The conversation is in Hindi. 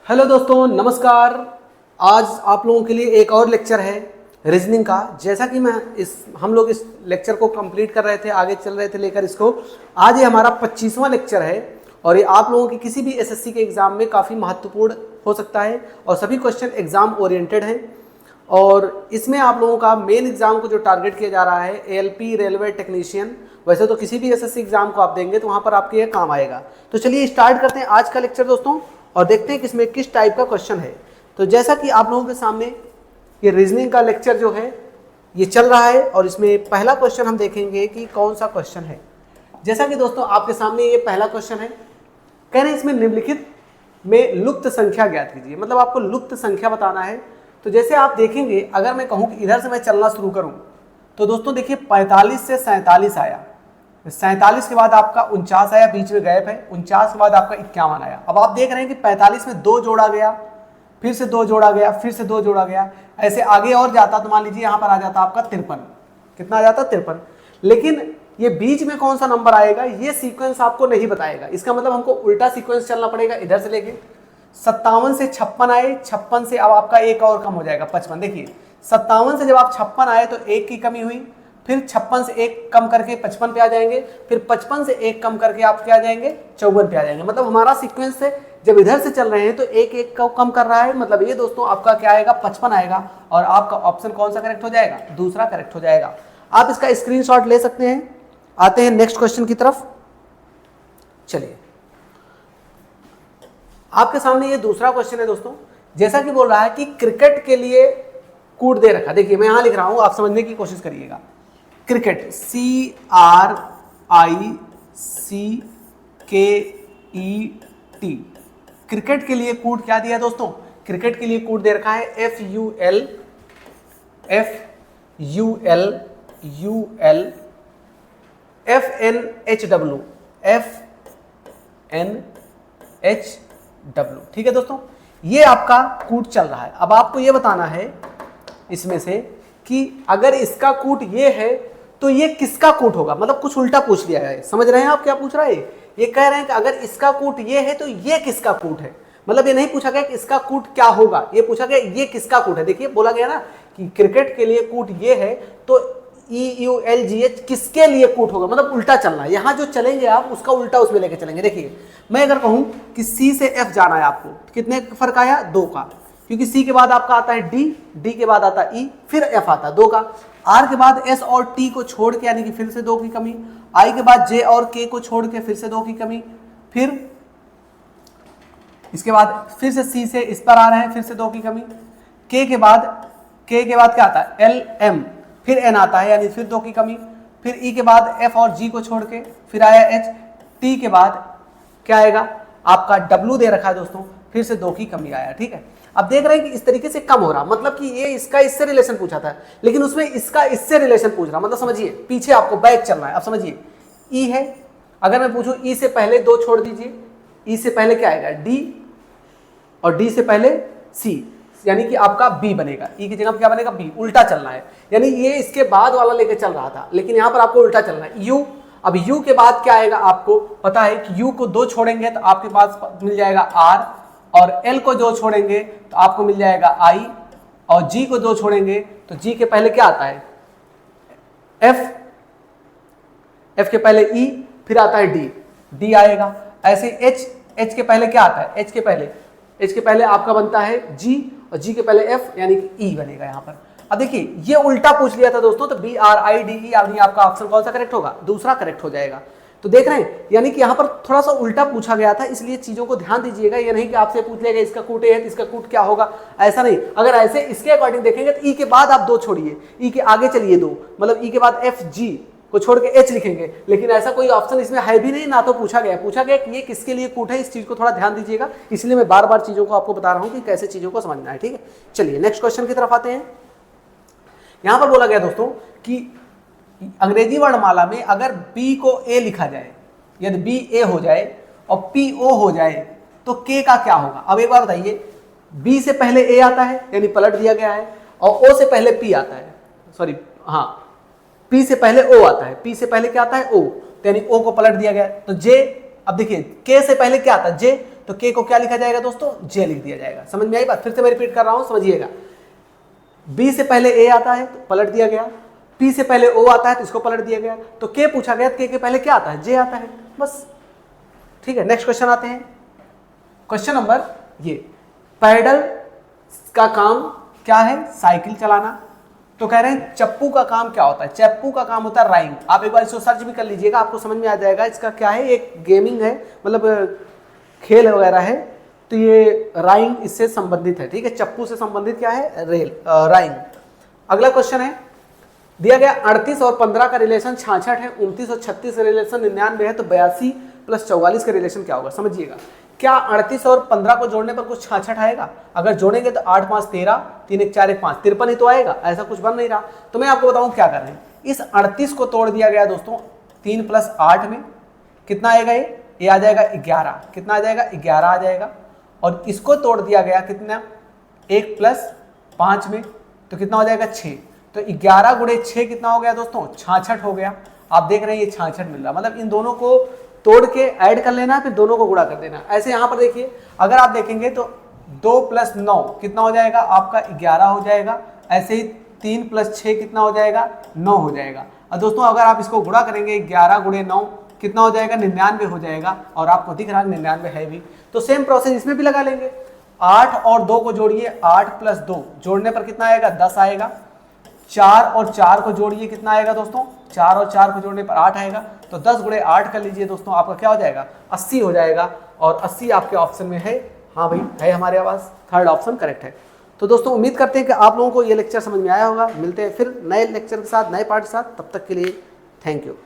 हेलो दोस्तों, नमस्कार। आज आप लोगों के लिए एक और लेक्चर है रीजनिंग का। जैसा कि हम लोग इस लेक्चर को कंप्लीट कर रहे थे, आगे चल रहे थे लेकर इसको। आज ये हमारा 25वां लेक्चर है और ये आप लोगों की किसी भी एसएससी के एग्ज़ाम में काफ़ी महत्वपूर्ण हो सकता है और सभी क्वेश्चन एग्ज़ाम ओरिएंटेड हैं। और इसमें आप लोगों का मेन एग्ज़ाम को जो टारगेट किया जा रहा है एएलपी रेलवे टेक्नीशियन। वैसे तो किसी भी एसएससी एग्ज़ाम को आप देंगे तो वहाँ पर आपके ये काम आएगा। तो चलिए स्टार्ट करते हैं आज का लेक्चर दोस्तों और देखते हैं कि इसमें किस टाइप का क्वेश्चन है। तो जैसा कि आप लोगों के सामने ये रीजनिंग का लेक्चर जो है ये चल रहा है और इसमें पहला क्वेश्चन हम देखेंगे कि कौन सा क्वेश्चन है। जैसा कि दोस्तों आपके सामने ये पहला क्वेश्चन है, कह रहे हैं इसमें निम्नलिखित में लुप्त संख्या ज्ञात कीजिए। मतलब आपको लुप्त संख्या बताना है। तो जैसे आप देखेंगे, अगर मैं कहूँ कि इधर से मैं चलना शुरू करूँ तो दोस्तों देखिए 45 से 47 आया, 47 के बाद आपका 49 आया, बीच में गैप है, 49 के बाद आपका 51 आया। अब आप देख रहे हैं कि 45 में 2 जोड़ा गया, फिर से 2 जोड़ा गया, फिर से 2 जोड़ा गया, ऐसे आगे और जाता तो मान लीजिए यहाँ पर आ जाता आपका 53। कितना आ जाता? 53। लेकिन ये बीच में कौन सा नंबर आएगा ये सीक्वेंस आपको नहीं बताएगा। इसका मतलब हमको उल्टा सीक्वेंस चलना पड़ेगा। इधर से लेके 57 से 56 आए, 56 से अब आपका एक और कम हो जाएगा 55। देखिए 57 से जब आप 56 आए तो एक की कमी हुई, फिर 56 से एक कम करके 55 पे आ जाएंगे, फिर 55 से एक कम करके आप क्या आ जाएंगे 54 पे आ जाएंगे। मतलब हमारा सीक्वेंस से जब इधर से चल रहे हैं तो एक एक को कम कर रहा है। मतलब ये दोस्तों आपका क्या आएगा 55 आएगा और आपका ऑप्शन कौन सा करेक्ट हो जाएगा? दूसरा करेक्ट हो जाएगा। आप इसका स्क्रीनशॉट ले सकते हैं। आते हैं नेक्स्ट क्वेश्चन की तरफ। चलिए आपके सामने ये दूसरा क्वेश्चन है दोस्तों। जैसा कि बोल रहा है कि क्रिकेट के लिए कूट दे रखा। देखिए मैं यहां लिख रहा हूं, आप समझने की कोशिश करिएगा। क्रिकेट CRICKET, क्रिकेट के लिए कूट क्या दिया दोस्तों? क्रिकेट के लिए कूट दे रखा है FUL ठीक है दोस्तों, ये आपका कूट चल रहा है। अब आपको ये बताना है इसमें से कि अगर इसका कूट ये है तो ये किसका कूट होगा। मतलब कुछ उल्टा पूछ लिया है। समझ रहे हैं आप क्या पूछ रहा है? ये कह रहे हैं कि अगर इसका कूट ये है तो ये किसका कूट है। मतलब ये नहीं पूछा गया कि इसका कूट क्या होगा, ये पूछा गया ये किसका कूट है। देखिए बोला गया ना कि क्रिकेट के लिए कूट ये है तो EULGH किसके लिए कूट होगा। मतलब उल्टा चलना है। यहां जो चलेंगे आप उसका उल्टा उसमें लेके चलेंगे। देखिए मैं अगर कहूं कि C से F जाना है आपको, कितने फर्क आया? 2 का, क्योंकि C के बाद आपका आता है D के बाद आता है E, फिर F आता है 2 का। R के बाद S और T को छोड़ के यानी कि फिर से 2 की कमी, I के बाद J और K को छोड़ के फिर से 2 की कमी, फिर इसके बाद फिर से C से इस पर आ रहे हैं, फिर से 2 की कमी, K के बाद क्या आता है? L M, फिर N आता है यानी फिर 2 की कमी, फिर E के बाद F और G को छोड़ के फिर आया H, T के बाद क्या आएगा आपका W दे रखा है दोस्तों, फिर से 2 की कमी आया। ठीक है, अब देख रहे हैं कि इस तरीके से कम हो रहा, मतलब कि ये इसका इससे रिलेशन पूछा था लेकिन उसमें इसका इससे रिलेशन पूछ रहा। मतलब समझिए पीछे आपको बैक चलना है। अब समझिए E है, अगर मैं पूछूं E से पहले 2 छोड़ दीजिए, E से पहले क्या आएगा? D और D से पहले C, यानी कि आपका B बनेगा। E की जगह क्या बनेगा? B। उल्टा चलना है, यानी ये इसके बाद वाला लेके चल रहा था लेकिन यहां पर आपको उल्टा चलना है। U, अब U के बाद क्या आएगा? आपको पता है कि U को 2 छोड़ेंगे तो आपके पास मिल जाएगा R, और L को 2 छोड़ेंगे तो आपको मिल जाएगा I, और G को 2 छोड़ेंगे तो G के पहले क्या आता है? F, F के पहले E, फिर आता है D आएगा। ऐसे H के पहले क्या आता है? H के पहले आपका बनता है G, और G के पहले F यानी कि E बनेगा यहाँ पर। अब देखिए ये उल्टा पूछ लिया था दोस्तों, तो BRIDE यानी आपका ऑप्शन कौन सा करेक्ट होगा? दूसरा करेक्ट हो जाएगा। तो देख रहे हैं यानी कि यहाँ पर थोड़ा सा उल्टा पूछा गया था, इसलिए चीजों को ध्यान दीजिएगा। ये नहीं कि आपसे पूछ लेगा इसका कूट है तो इसका कूट क्या होगा, ऐसा नहीं। अगर ऐसे इसके अकॉर्डिंग देखेंगे तो E के बाद आप 2 छोड़िए, E के आगे चलिए 2, मतलब E के बाद FG को छोड़ के H लिखेंगे, लेकिन ऐसा कोई ऑप्शन इसमें है भी नहीं, ना तो पूछा गया कि ये किसके लिए कूट है। इस चीज को थोड़ा ध्यान दीजिएगा, इसलिए मैं बार बार चीजों को आपको बता रहा हूं कि कैसे चीजों को समझना है। ठीक है, चलिए नेक्स्ट क्वेश्चन की तरफ आते हैं। यहां पर बोला गया दोस्तों कि अंग्रेजी वर्णमाला में अगर B को A लिखा जाए, यदि B A हो जाए और P O हो जाए तो K का क्या होगा? अब एक बार बताइए, B से पहले A आता है यानी पलट दिया गया है, और O से पहले P आता है, सॉरी हाँ P से पहले O आता है, P से पहले क्या आता है? O, यानी O को पलट दिया गया। तो J अब देखिए के से पहले क्या आता है जे, तो के को क्या लिखा जाएगा दोस्तों, जे लिख दिया जाएगा। समझ में आई बात, फिर से मैं रिपीट कर रहा हूं, समझिएगा। बी से पहले ए आता है तो पलट दिया गया, पी से पहले ओ आता है तो इसको पलट दिया गया, तो के पूछा गया, के के पहले क्या आता है, जे आता है, बस। ठीक है, नेक्स्ट क्वेश्चन आते हैं। क्वेश्चन नंबर ये, पैडल का काम क्या है, साइकिल चलाना। तो कह रहे हैं चप्पू का काम क्या होता है, चप्पू का काम होता है राइंग। आप एक बार इसको सर्च भी कर लीजिएगा, आपको समझ में आ जाएगा इसका क्या है। एक गेमिंग है, मतलब खेल वगैरह है, तो ये राइंग इससे संबंधित है। ठीक है, चप्पू से संबंधित क्या है, राइंग। अगला क्वेश्चन है, दिया गया 38 और 15 का रिलेशन 66 है, 29 और 36 का रिलेशन 99 है, तो 82 प्लस 44 का रिलेशन क्या होगा। समझिएगा, क्या 38 और 15 को जोड़ने पर कुछ 66 आएगा? अगर जोड़ेंगे तो 8 5 13, 3 1 4 1 5 53 ही तो आएगा, ऐसा कुछ बन नहीं रहा। तो मैं आपको बताऊं क्या कर रहे हैं, इस 38 को तोड़ दिया गया दोस्तों 3 प्लस 8 में, कितना आएगा, ये आ जाएगा 11, कितना आ जाएगा, 11 आ जाएगा। और इसको तोड़ दिया गया कितना, 1 प्लस 5 में, तो कितना हो जाएगा 6। तो 11 गुणे 6 कितना हो गया दोस्तों, 66 हो गया। आप देख रहे हैं ये 66 मिल रहा, मतलब इन दोनों को तोड़ के ऐड कर लेना, फिर दोनों को गुणा कर देना। ऐसे यहाँ पर देखिए, अगर आप देखेंगे तो 2 प्लस 9 कितना हो जाएगा आपका, 11 हो जाएगा। ऐसे ही 3 प्लस 6 कितना हो जाएगा, 9 हो जाएगा। और दोस्तों अगर आप इसको गुणा करेंगे 11 गुणे 9 कितना हो जाएगा, 99 हो जाएगा। और आपको दिख रहा है 99 है भी, तो सेम प्रोसेस इसमें भी लगा लेंगे। 8 और 2 को जोड़िए, 8 प्लस 2 जोड़ने पर कितना आएगा, 10 आएगा। 4 और 4 को जोड़िए, कितना आएगा दोस्तों, 4 और 4 को जोड़ने पर 8 आएगा। तो 10 गुणे 8 कर लीजिए दोस्तों, आपका क्या हो जाएगा, 80 हो जाएगा। और 80 आपके ऑप्शन में है, हाँ भाई है हमारे पास, थर्ड ऑप्शन करेक्ट है। तो दोस्तों उम्मीद करते हैं कि आप लोगों को ये लेक्चर समझ में आया होगा। मिलते हैं फिर नए लेक्चर के साथ, नए पार्ट के साथ, तब तक के लिए थैंक यू।